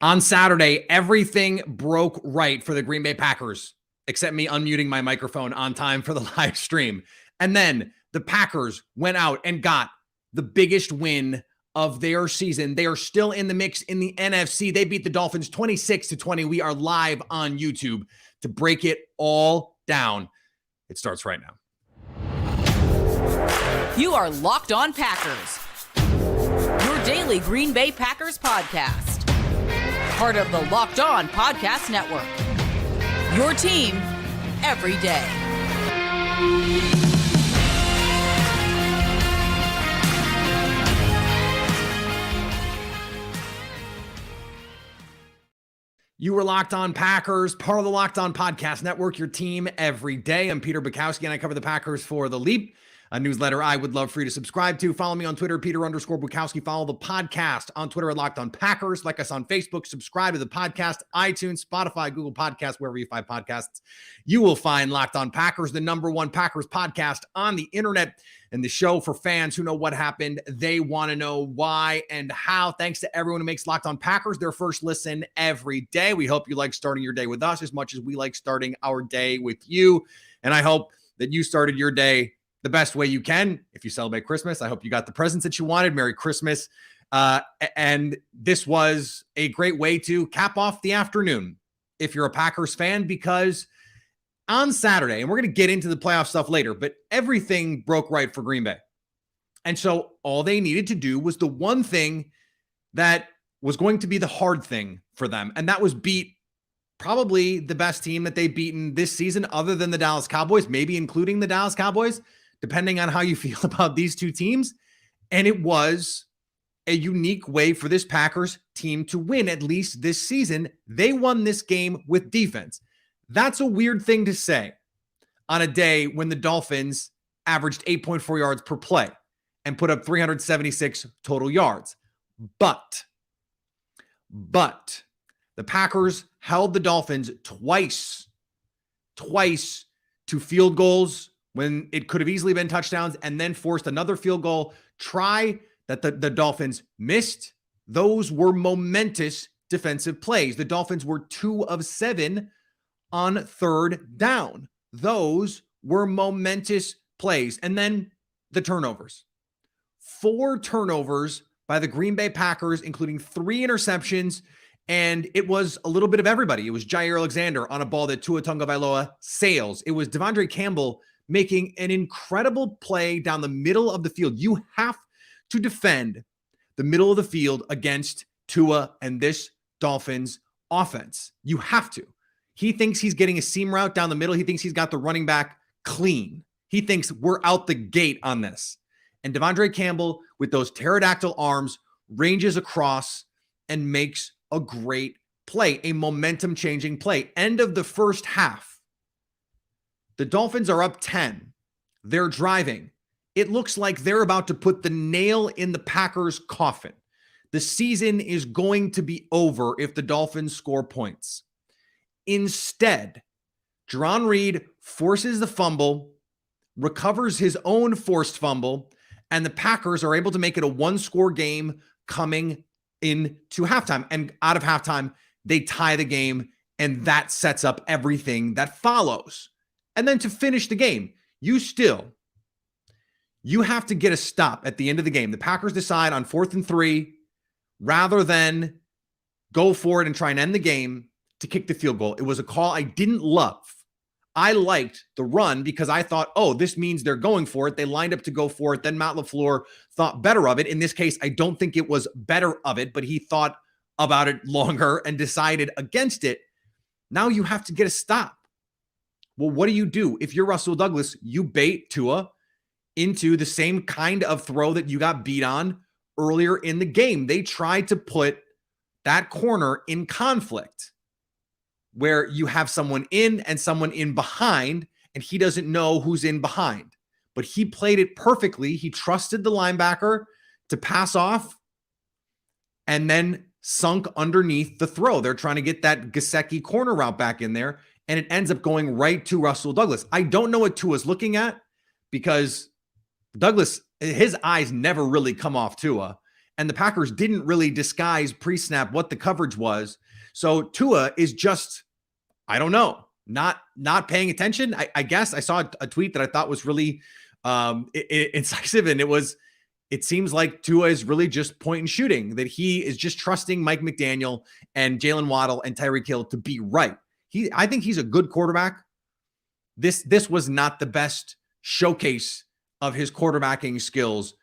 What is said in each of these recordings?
On Saturday, everything broke right for the Green Bay Packers, except me unmuting my microphone on time for the live stream. And then the Packers went out and got the biggest win of their season. They are still in the mix in the NFC. They beat the Dolphins 26-20. We are live on YouTube to break it all down. It starts right now. You are Locked On Packers, your daily Green Bay Packers podcast. Part of the Locked On Podcast Network, your team every day. You were Locked On Packers, part of the Locked On Podcast Network, your team every day. I'm Peter Bukowski, and I cover the Packers for The Leap, a newsletter I would love for you to subscribe to. Follow me on Twitter, Peter_Bukowski. Follow the podcast on Twitter at Locked On Packers. Like us on Facebook. Subscribe to the podcast, iTunes, Spotify, Google Podcasts, wherever you find podcasts. You will find Locked On Packers, the #1 Packers podcast on the internet, and the show for fans who know what happened. They want to know why and how. Thanks to everyone who makes Locked On Packers their first listen every day. We hope you like starting your day with us as much as we like starting our day with you. And I hope that you started your day the best way you can. If you celebrate Christmas, I hope you got the presents that you wanted. Merry Christmas. And this was a great way to cap off the afternoon if you're a Packers fan, because on Saturday, and we're going to get into the playoff stuff later, but everything broke right for Green Bay. And so all they needed to do was the one thing that was going to be the hard thing for them, and that was beat probably the best team that they've beaten this season other than the Dallas Cowboys, maybe including the Dallas Cowboys, depending on how you feel about these two teams. And it was a unique way for this Packers team to win, at least this season. They won this game with defense. That's a weird thing to say on a day when the Dolphins averaged 8.4 yards per play and put up 376 total yards. But the Packers held the Dolphins twice to field goals when it could have easily been touchdowns, and then forced another field goal try that the Dolphins missed. Those were momentous defensive plays. The Dolphins were 2 of 7 on third down. Those were momentous plays. And then the turnovers. 4 turnovers by the Green Bay Packers, including 3 interceptions. And it was a little bit of everybody. It was Jair Alexander on a ball that Tua Tagovailoa sails. It was Devondre Campbell making an incredible play down the middle of the field. You have to defend the middle of the field against Tua and this Dolphins offense. You have to. He thinks he's getting a seam route down the middle. He thinks he's got the running back clean. He thinks we're out the gate on this. And Devondre Campbell, with those pterodactyl arms, ranges across and makes a great play, a momentum-changing play. End of the first half. The Dolphins are up 10. They're driving. It looks like they're about to put the nail in the Packers' coffin. The season is going to be over if the Dolphins score points. Instead, Jarran Reed forces the fumble, recovers his own forced fumble, and the Packers are able to make it a 1-score game coming into halftime. And out of halftime, they tie the game, and that sets up everything that follows. And then to finish the game, you have to get a stop at the end of the game. The Packers decide on 4th and 3, rather than go for it and try and end the game, to kick the field goal. It was a call I didn't love. I liked the run because I thought, oh, this means they're going for it. They lined up to go for it. Then Matt LaFleur thought better of it. In this case, I don't think it was better of it, but he thought about it longer and decided against it. Now you have to get a stop. Well, what do? If you're Rasul Douglas, you bait Tua into the same kind of throw that you got beat on earlier in the game. They tried to put that corner in conflict where you have someone in and someone in behind, and he doesn't know who's in behind. But he played it perfectly. He trusted the linebacker to pass off and then sunk underneath the throw. They're trying to get that Gesicki corner route back in there, and it ends up going right to Rasul Douglas. I don't know what Tua's looking at, because Douglas, his eyes never really come off Tua. and the Packers didn't really disguise pre-snap what the coverage was. So Tua is just, I don't know, not paying attention. I guess I saw a tweet that I thought was really incisive, and it seems like Tua is really just point and shooting, that he is just trusting Mike McDaniel and Jalen Waddle and Tyreek Hill to be right. I think he's a good quarterback. This was not the best showcase of his quarterbacking skills.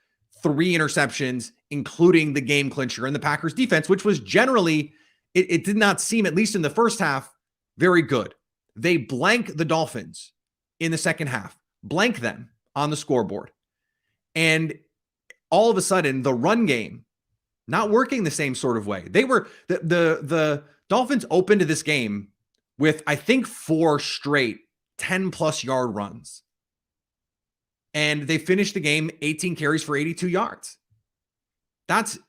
3 interceptions, including the game clincher, and the Packers defense, which was generally, it did not seem, at least in the first half, very good. They blank the Dolphins in the second half, blank them on the scoreboard. And all of a sudden, the run game not working the same sort of way. They were, the Dolphins opened this game with, I think, 4 straight 10-plus yard runs. And they finished the game 18 carries for 82 yards.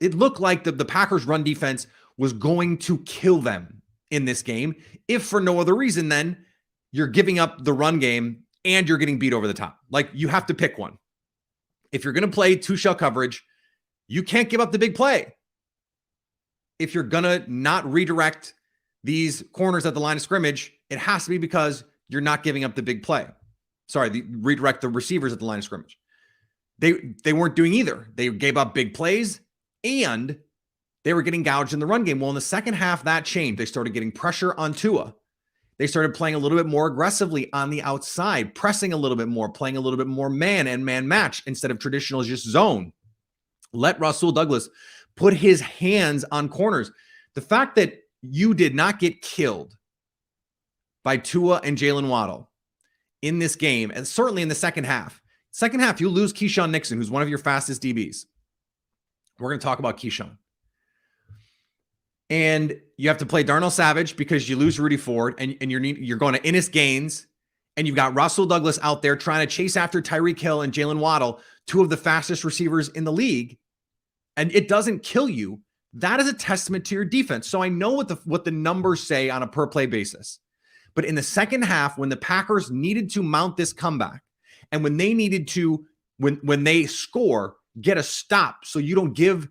It looked like the Packers run defense was going to kill them in this game. If for no other reason, then you're giving up the run game and you're getting beat over the top. Like, you have to pick one. If you're going to play 2-shell coverage, you can't give up the big play. If you're going to not redirect these corners at the line of scrimmage, it has to be because you're not giving up the big play. Redirect the receivers at the line of scrimmage. They weren't doing either. They gave up big plays and they were getting gouged in the run game. Well, in the second half, that changed. They started getting pressure on Tua. They started playing a little bit more aggressively on the outside, pressing a little bit more, playing a little bit more man and man match instead of traditional just zone. Let Rasul Douglas put his hands on corners. The fact that you did not get killed by Tua and Jalen Waddle in this game, and certainly in the second half. Second half, you lose Keyshawn Nixon, who's one of your fastest DBs. We're going to talk about Keyshawn. And you have to play Darnell Savage because you lose Rudy Ford, and you're going to Ennis Gaines, and you've got Rasul Douglas out there trying to chase after Tyreek Hill and Jalen Waddle, 2 of the fastest receivers in the league, and it doesn't kill you. That is a testament to your defense. So I know what the numbers say on a per play basis. But in the second half, when the Packers needed to mount this comeback, and when they needed to, when they score, get a stop so you don't give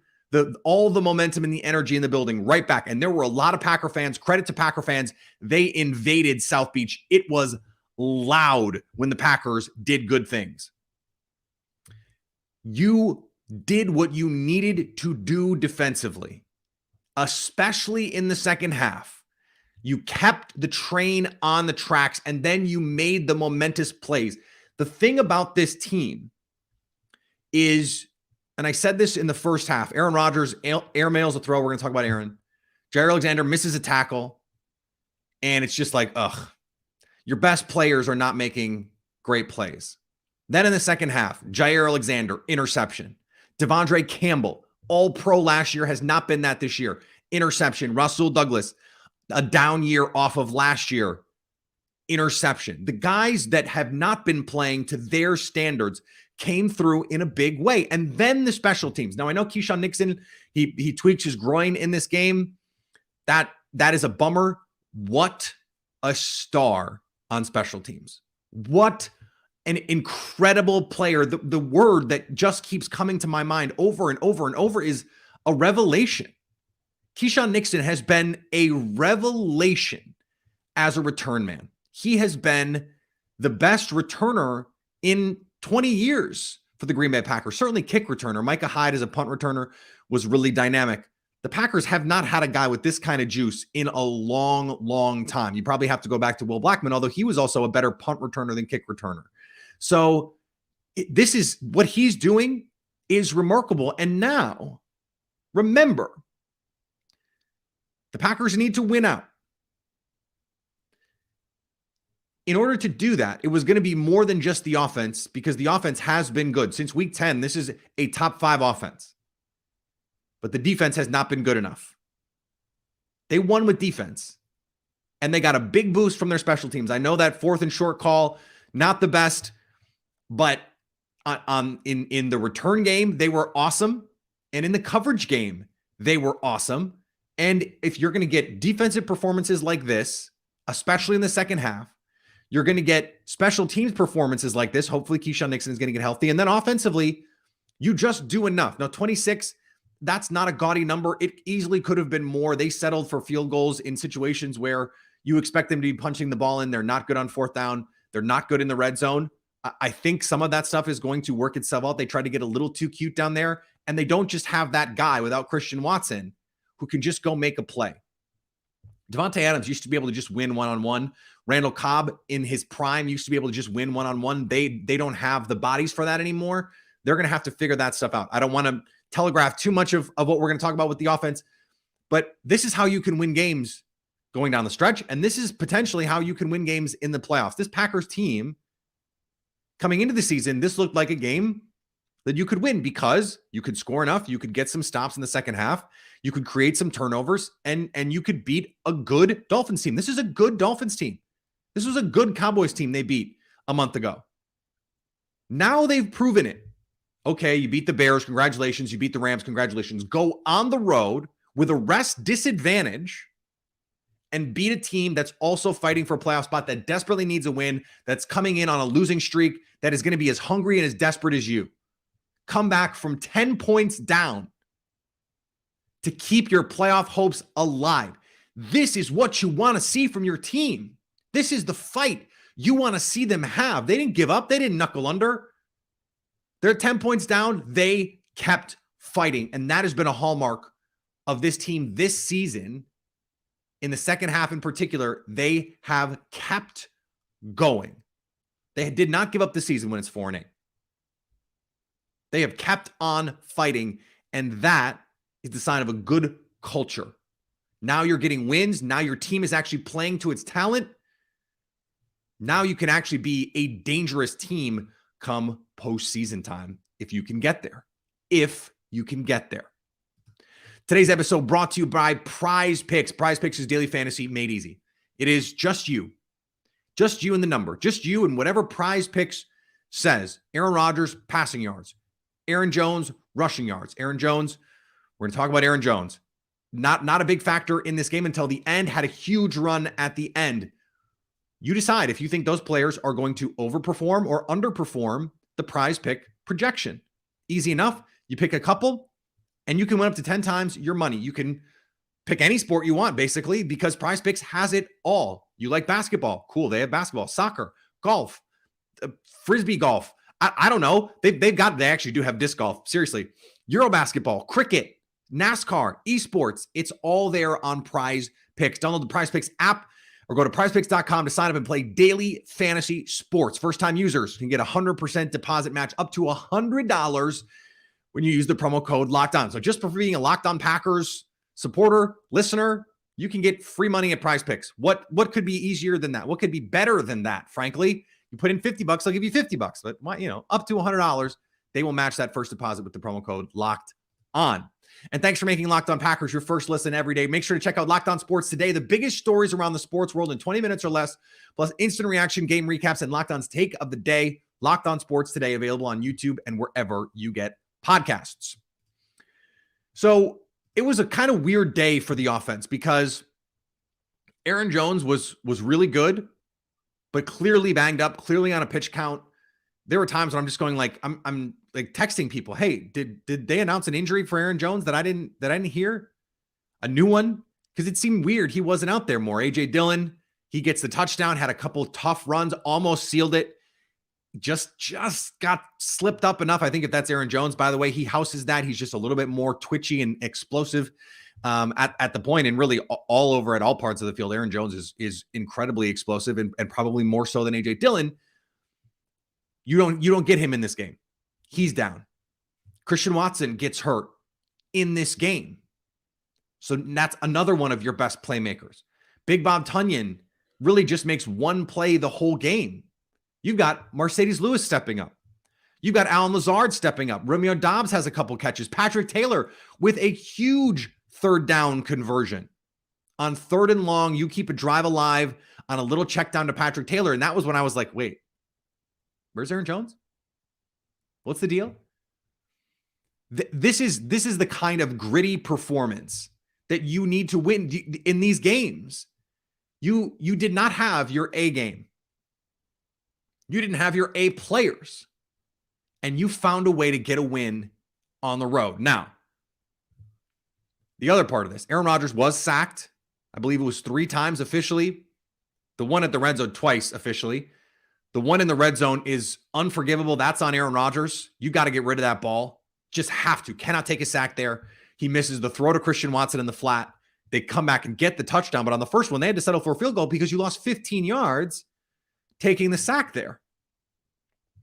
all the momentum and the energy in the building right back. And there were a lot of Packer fans, credit to Packer fans, they invaded South Beach. It was loud when the Packers did good things. You did what you needed to do defensively, especially in the second half. You kept the train on the tracks, and then you made the momentous plays. The thing about this team is, and I said this in the first half, Aaron Rodgers airmails a throw. We're going to talk about Aaron. Jair Alexander misses a tackle, and it's just like, your best players are not making great plays. Then in the second half, Jair Alexander, interception. Devondre Campbell, all pro last year, has not been that this year. Interception. Rasul Douglas, a down year off of last year. Interception. The guys that have not been playing to their standards came through in a big way. And then the special teams. Now, I know Keyshawn Nixon, he tweaks his groin in this game. That is a bummer. What a star on special teams. What an incredible player. The word that just keeps coming to my mind over and over and over is a revelation. Keyshawn Nixon has been a revelation as a return man. He has been the best returner in 20 years for the Green Bay Packers. Certainly kick returner. Micah Hyde as a punt returner was really dynamic. The Packers have not had a guy with this kind of juice in a long, long time. You probably have to go back to Will Blackman, although he was also a better punt returner than kick returner. So this is what he's doing is remarkable. And now, remember, the Packers need to win out. In order to do that, it was going to be more than just the offense, because the offense has been good. Since week 10, this is a top 5 offense. But the defense has not been good enough. They won with defense. And they got a big boost from their special teams. I know that 4th and short call, not the best, but in the return game, they were awesome. And in the coverage game, they were awesome. And if you're going to get defensive performances like this, especially in the second half, you're going to get special teams performances like this. Hopefully Keyshawn Nixon is going to get healthy. And then offensively, you just do enough. Now, 26, that's not a gaudy number. It easily could have been more. They settled for field goals in situations where you expect them to be punching the ball in. They're not good on fourth down. They're not good in the red zone. I think some of that stuff is going to work itself out. They try to get a little too cute down there, and they don't just have that guy without Christian Watson who can just go make a play. Devontae Adams used to be able to just win one-on-one. Randall Cobb in his prime used to be able to just win one-on-one. They don't have the bodies for that anymore. They're going to have to figure that stuff out. I don't want to telegraph too much of what we're going to talk about with the offense, but this is how you can win games going down the stretch, and this is potentially how you can win games in the playoffs. This Packers team, coming into the season, this looked like a game that you could win because you could score enough, you could get some stops in the second half, you could create some turnovers, and you could beat a good Dolphins team. This is a good Dolphins team. This was a good Cowboys team they beat a month ago. Now they've proven it. Okay, you beat the Bears, congratulations. You beat the Rams, congratulations. Go on the road with a rest disadvantage and beat a team that's also fighting for a playoff spot, that desperately needs a win, that's coming in on a losing streak, that is going to be as hungry and as desperate as you. Come back from 10 points down to keep your playoff hopes alive. This is what you want to see from your team. This is the fight you want to see them have. They didn't give up. They didn't knuckle under. They're 10 points down. They kept fighting. And that has been a hallmark of this team this season. In the second half in particular, they have kept going. They did not give up the season when it's 4-8. They have kept on fighting, and that is the sign of a good culture. Now you're getting wins. Now your team is actually playing to its talent. Now you can actually be a dangerous team come postseason time if you can get there. If you can get there. Today's episode brought to you by Prize Picks. Prize Picks is daily fantasy made easy. It is just you and the number, just you and whatever Prize Picks says. Aaron Rodgers, passing yards. Aaron Jones, rushing yards. Aaron Jones, we're going to talk about Aaron Jones. Not a big factor in this game until the end, had a huge run at the end. You decide if you think those players are going to overperform or underperform the Prize Pick projection. Easy enough. You pick a couple, and you can win up to 10 times your money. You can pick any sport you want, basically, because Prize Picks has it all. You like basketball. Cool. They have basketball, soccer, golf, frisbee golf. I don't know. They actually do have disc golf. Seriously. Euro basketball, cricket, NASCAR, esports. It's all there on Prize Picks. Download the Prize Picks app or go to prizepicks.com to sign up and play daily fantasy sports. First-time users can get a 100% deposit match up to $100 when you use the promo code LOCKEDON. So just for being a Locked On Packers supporter, listener, you can get free money at Prize Picks. What could be easier than that? What could be better than that? Frankly, you put in $50, they'll give you $50. But up to $100, they will match that first deposit with the promo code Locked On. And thanks for making Locked On Packers your first listen every day. Make sure to check out Locked On Sports Today, the biggest stories around the sports world in 20 minutes or less, plus instant reaction, game recaps, and Locked On's take of the day. Locked On Sports Today, available on YouTube and wherever you get podcasts. So it was a kind of weird day for the offense because Aaron Jones was really good, but clearly banged up, clearly on a pitch count. There were times when I'm just going like, I'm like texting people, hey, did they announce an injury for Aaron Jones that I didn't hear? A new one? Because it seemed weird he wasn't out there more. A.J. Dillon, he gets the touchdown, had a couple tough runs, almost sealed it. Just got slipped up enough. I think if that's Aaron Jones, by the way, he houses that. He's just a little bit more twitchy and explosive at the point, and really all over at all parts of the field. Aaron Jones is incredibly explosive and probably more so than A.J. Dillon. You don't get him in this game. He's down. Christian Watson gets hurt in this game. So that's another one of your best playmakers. Big Bob Tunyon really just makes one play the whole game. You've got Mercedes Lewis stepping up. You've got Alan Lazard stepping up. Romeo Doubs has a couple catches. Patrick Taylor with a huge third down conversion. On 3rd and long, you keep a drive alive on a little check down to Patrick Taylor. And that was when I was like, wait, where's Aaron Jones? What's the deal? This is the kind of gritty performance that you need to win in these games. You did not have your A game. You didn't have your A players. And you found a way to get a win on the road. Now, the other part of this, Aaron Rodgers was sacked. I believe it was 3 times officially. The one at the red zone twice officially. The one in the red zone is unforgivable. That's on Aaron Rodgers. You got to get rid of that ball. Just have to. Cannot take a sack there. He misses the throw to Christian Watson in the flat. They come back and get the touchdown. But on the first one, they had to settle for a field goal because you lost 15 yards taking the sack there.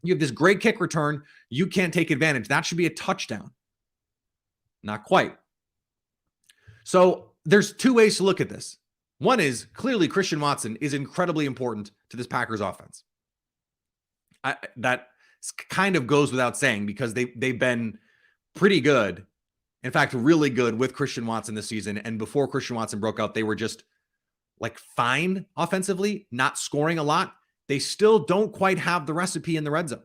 You have this great kick return. You can't take advantage. That should be a touchdown. Not quite. So there's 2 ways to look at this. One is clearly Christian Watson is incredibly important to this Packers offense. That kind of goes without saying because they've been pretty good. In fact, really good with Christian Watson this season. And before Christian Watson broke out, they were just like fine offensively, not scoring a lot. They still don't quite have the recipe in the red zone.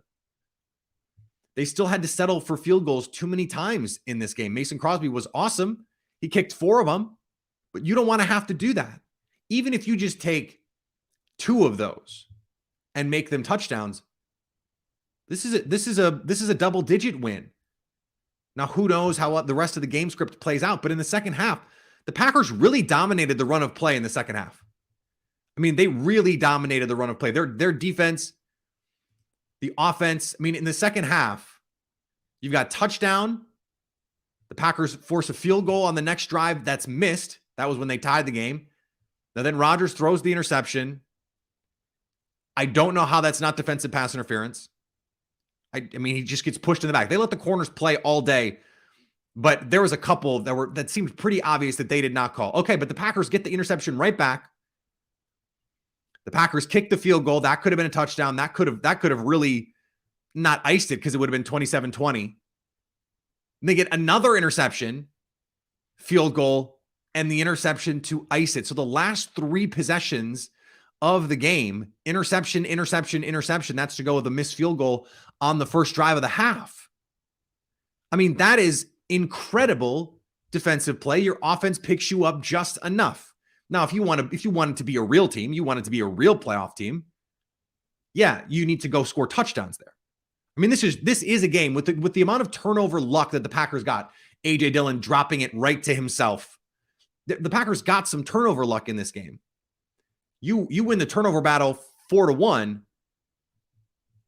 They still had to settle for field goals too many times in this game. Mason Crosby was awesome. He kicked 4 of them, but you don't want to have to do that. Even if you just take 2 of those and make them touchdowns, this is a double-digit win. Now, who knows how the rest of the game script plays out, but in the second half, the Packers really dominated the run of play in the second half. I mean, they really dominated the run of play. Their defense, the offense. I mean, in the second half, you've got touchdown. The Packers force a field goal on the next drive that's missed. That was when they tied the game. Now then Rodgers throws the interception. I don't know how that's not defensive pass interference. I mean, he just gets pushed in the back. They let the corners play all day, but there was a couple that seemed pretty obvious that they did not call. Okay, but the Packers get the interception right back. The Packers kick the field goal. That could have been a touchdown. That could have really not iced it because it would have been 27-20. They get another interception, field goal, and the interception to ice it. So the last 3 possessions of the game, interception, that's to go with a missed field goal on the first drive of the half. I mean, that is incredible defensive play. Your offense picks you up just enough. Now, if you want it to be a real team, you want it to be a real playoff team, yeah, you need to go score touchdowns there. I mean, this is a game with the amount of turnover luck that the Packers got. A.J. Dillon dropping it right to himself. The Packers got some turnover luck in this game. You win the turnover battle 4-1.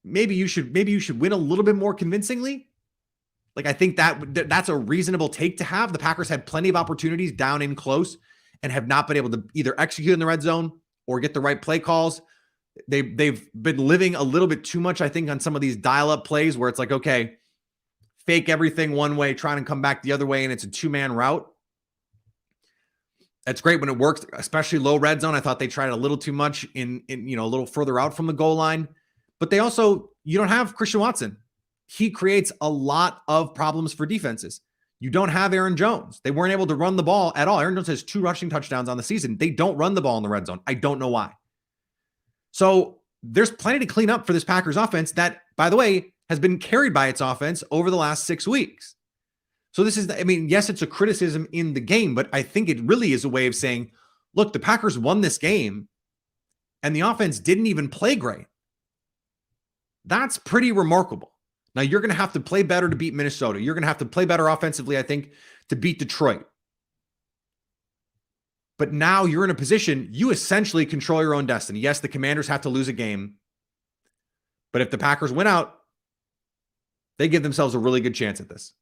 Maybe you should win a little bit more convincingly. Like, I think that's a reasonable take to have. The Packers had plenty of opportunities down in close and have not been able to either execute in the red zone or get the right play calls. They've been living a little bit too much, I think, on some of these dial-up plays where it's like, okay, fake everything one way, trying to come back the other way, and it's a 2-man route. That's great when it works, especially low red zone. I thought they tried a little too much in a little further out from the goal line. But they also, you don't have Christian Watson. He creates a lot of problems for defenses. You don't have Aaron Jones. They weren't able to run the ball at all. Aaron Jones has 2 rushing touchdowns on the season. They don't run the ball in the red zone. I don't know why. So there's plenty to clean up for this Packers offense that, by the way, has been carried by its offense over the last 6 weeks. So this is, I mean, yes, it's a criticism in the game, but I think it really is a way of saying, look, the Packers won this game and the offense didn't even play great. That's pretty remarkable. Now, you're going to have to play better to beat Minnesota. You're going to have to play better offensively, I think, to beat Detroit. But now you're in a position, you essentially control your own destiny. Yes, the Commanders have to lose a game. But if the Packers win out, they give themselves a really good chance at this.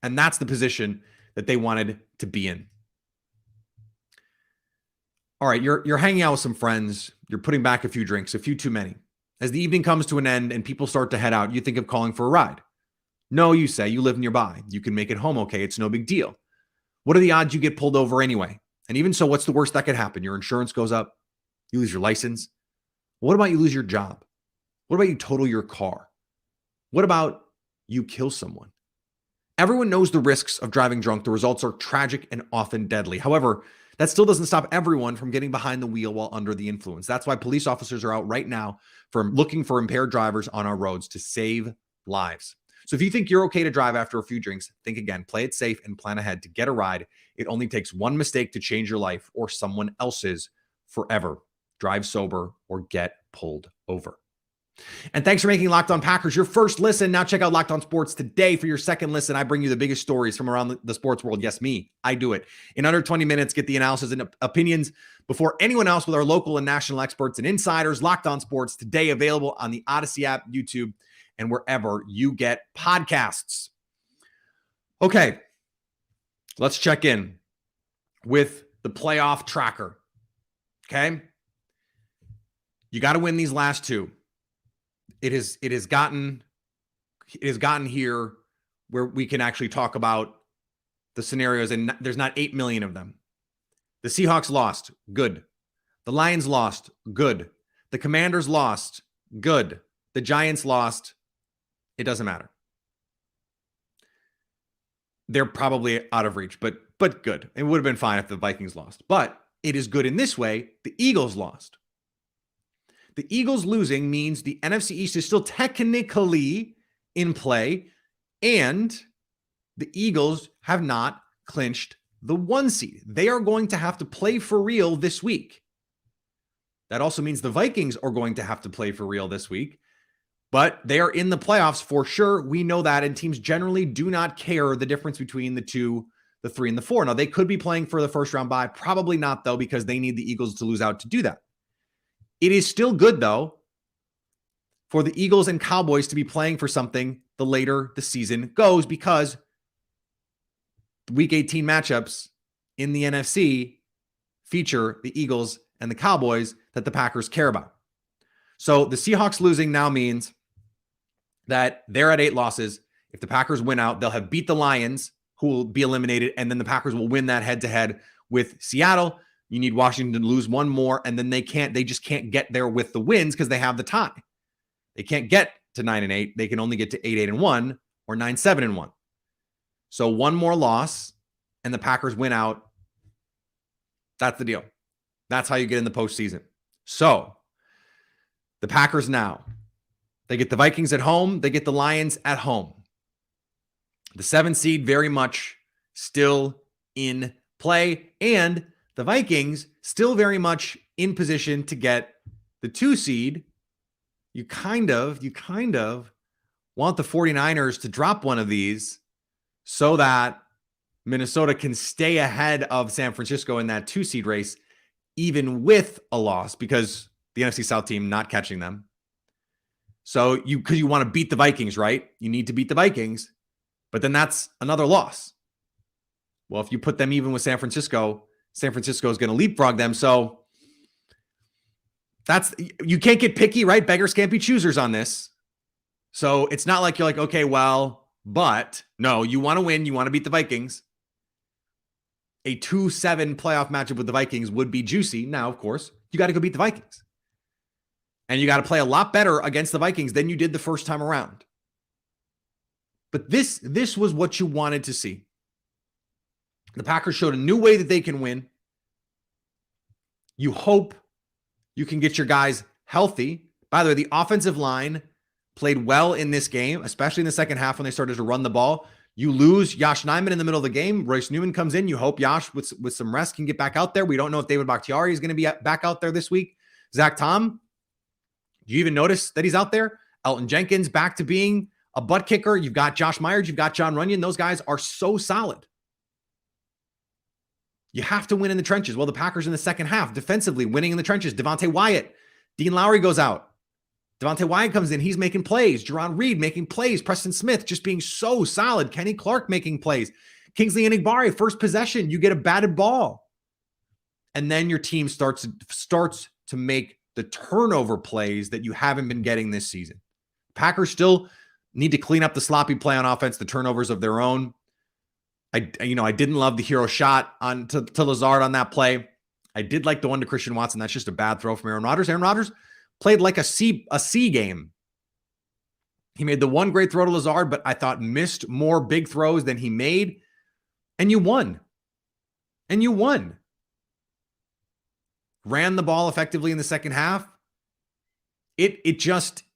And that's the position that they wanted to be in. All right, you're hanging out with some friends. You're putting back a few drinks, a few too many. As the evening comes to an end and people start to head out, you think of calling for a ride. No, you say, you live nearby. You can make it home okay. It's no big deal. What are the odds you get pulled over anyway? And even so, what's the worst that could happen? Your insurance goes up. You lose your license. What about you lose your job? What about you total your car? What about you kill someone? Everyone knows the risks of driving drunk. The results are tragic and often deadly. However, that still doesn't stop everyone from getting behind the wheel while under the influence. That's why police officers are out right now looking for impaired drivers on our roads to save lives. So if you think you're okay to drive after a few drinks, think again, play it safe, and plan ahead to get a ride. It only takes one mistake to change your life or someone else's forever. Drive sober or get pulled over. And thanks for making Locked On Packers your first listen. Now check out Locked On Sports today for your second listen. I bring you the biggest stories from around the sports world. Yes, me. I do it. In under 20 minutes, get the analysis and opinions before anyone else with our local and national experts and insiders. Locked On Sports today, available on the Odyssey app, YouTube, and wherever you get podcasts. Okay, let's check in with the playoff tracker. Okay? You got to win these last two. It has gotten here where we can actually talk about the scenarios, and there's not 8 million of them. The Seahawks lost, good. The Lions lost, good. The Commanders lost, good. The Giants lost, it doesn't matter. They're probably out of reach, but good. It would have been fine if the Vikings lost. But it is good in this way. The Eagles lost. The Eagles losing means the NFC East is still technically in play, and the Eagles have not clinched the 1 seed. They are going to have to play for real this week. That also means the Vikings are going to have to play for real this week, but they are in the playoffs for sure. We know that, and teams generally do not care the difference between the 2, the 3, and the 4. Now, they could be playing for the first round bye. Probably not, though, because they need the Eagles to lose out to do that. It is still good, though, for the Eagles and Cowboys to be playing for something the later the season goes, because Week 18 matchups in the NFC feature the Eagles and the Cowboys that the Packers care about. So the Seahawks losing now means that they're at 8 losses. If the Packers win out, they'll have beat the Lions, who will be eliminated, and then the Packers will win that head-to-head with Seattle. You need Washington to lose one more, and then they just can't get there with the wins because they have the tie. They can't get to 9-8. They can only get to 8-1 or 9-7-1. So one more loss and the Packers win out. That's the deal. That's how you get in the postseason. So the Packers now, they get the Vikings at home. They get the Lions at home. The 7 seed very much still in play, and the Vikings still very much in position to get the 2 seed. You kind of want the 49ers to drop one of these so that Minnesota can stay ahead of San Francisco in that 2 seed race, even with a loss, because the NFC South team not catching them. So because you want to beat the Vikings, right? You need to beat the Vikings, but then that's another loss. Well, if you put them even with San Francisco is going to leapfrog them. So you can't get picky, right? Beggars can't be choosers on this. So it's not like you're like, okay, well, but no, you want to win. You want to beat the Vikings. A 2-7 playoff matchup with the Vikings would be juicy. Now, of course, you got to go beat the Vikings. And you got to play a lot better against the Vikings than you did the first time around. But this was what you wanted to see. The Packers showed a new way that they can win. You hope you can get your guys healthy. By the way, the offensive line played well in this game, especially in the second half when they started to run the ball. You lose Yosh Nijman in the middle of the game. Royce Newman comes in. You hope Yosh, with some rest, can get back out there. We don't know if David Bakhtiari is going to be back out there this week. Zach Tom, do you even notice that he's out there? Elton Jenkins back to being a butt kicker. You've got Josh Myers. You've got John Runyon. Those guys are so solid. You have to win in the trenches. Well, the Packers in the second half, defensively, winning in the trenches. Devontae Wyatt. Dean Lowry goes out. Devontae Wyatt comes in. He's making plays. Jerron Reed making plays. Preston Smith just being so solid. Kenny Clark making plays. Kingsley Enagbare, first possession, you get a batted ball. And then your team starts to make the turnover plays that you haven't been getting this season. Packers still need to clean up the sloppy play on offense, the turnovers of their own. I didn't love the hero shot to Lazard on that play. I did like the one to Christian Watson. That's just a bad throw from Aaron Rodgers. Aaron Rodgers played like a C game. He made the one great throw to Lazard, but I thought missed more big throws than he made. And you won. Ran the ball effectively in the second half. It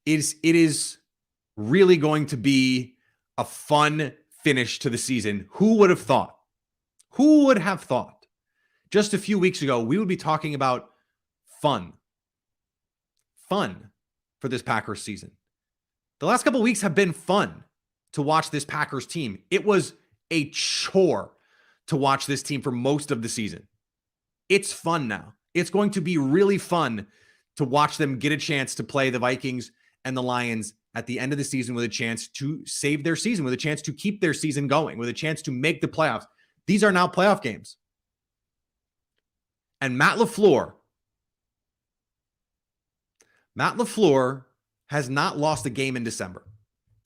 is really going to be a fun finish to the season. Who would have thought? Who would have thought just a few weeks ago we would be talking about fun for for this Packers season. The last couple of weeks have been fun to watch this Packers team. It was a chore to watch this team for most of the season. It's fun now. It's going to be really fun to watch them get a chance to play the Vikings and the Lions at the end of the season with a chance to save their season, with a chance to keep their season going, with a chance to make the playoffs. These are now playoff games. And Matt LaFleur has not lost a game in December.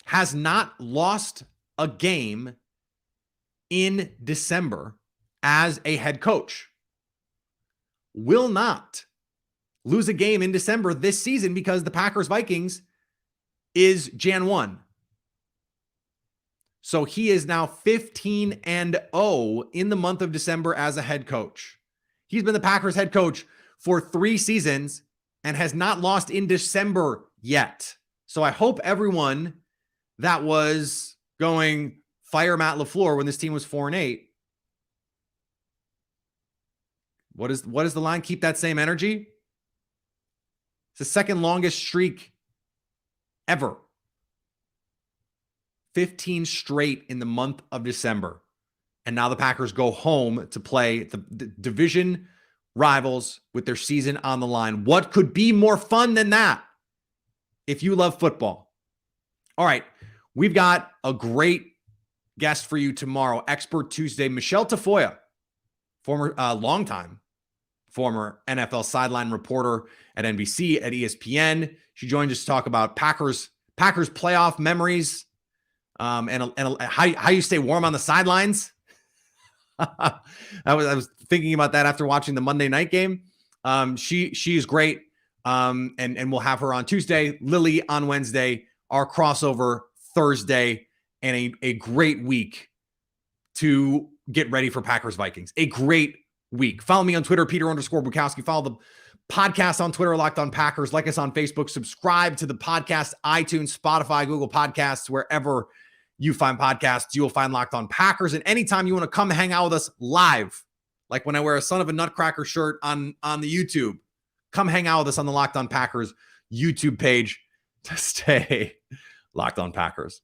Has not lost a game in December as a head coach. Will not lose a game in December this season because the Packers-Vikings is Jan 1. So he is now 15-0 in the month of December as a head coach. He's been the Packers head coach for 3 seasons and has not lost in December yet. So I hope everyone that was going fire Matt LaFleur when this team was 4-8. What is the line? Keep that same energy. It's the second longest streak ever. 15 straight in the month of December. And now the Packers go home to play the division rivals with their season on the line. What could be more fun than that if you love football? All right, we've got a great guest for you tomorrow, Expert Tuesday. Michelle Tafoya, longtime former NFL sideline reporter at NBC, at ESPN. She joined us to talk about Packers playoff memories, and how you stay warm on the sidelines. I was thinking about that after watching the Monday night game. She is great, and we'll have her on Tuesday. Lily on Wednesday. Our crossover Thursday, and a great week to get ready for Packers Vikings. A great week. Follow me on Twitter, Peter_Bukowski. Follow the podcast on Twitter, Locked On Packers. Like us on Facebook. Subscribe to the podcast, iTunes, Spotify, Google Podcasts, wherever you find podcasts, you will find Locked On Packers. And anytime you want to come hang out with us live, like when I wear a Son of a Nutcracker shirt on the YouTube, come hang out with us on the Locked On Packers YouTube page to stay Locked On Packers.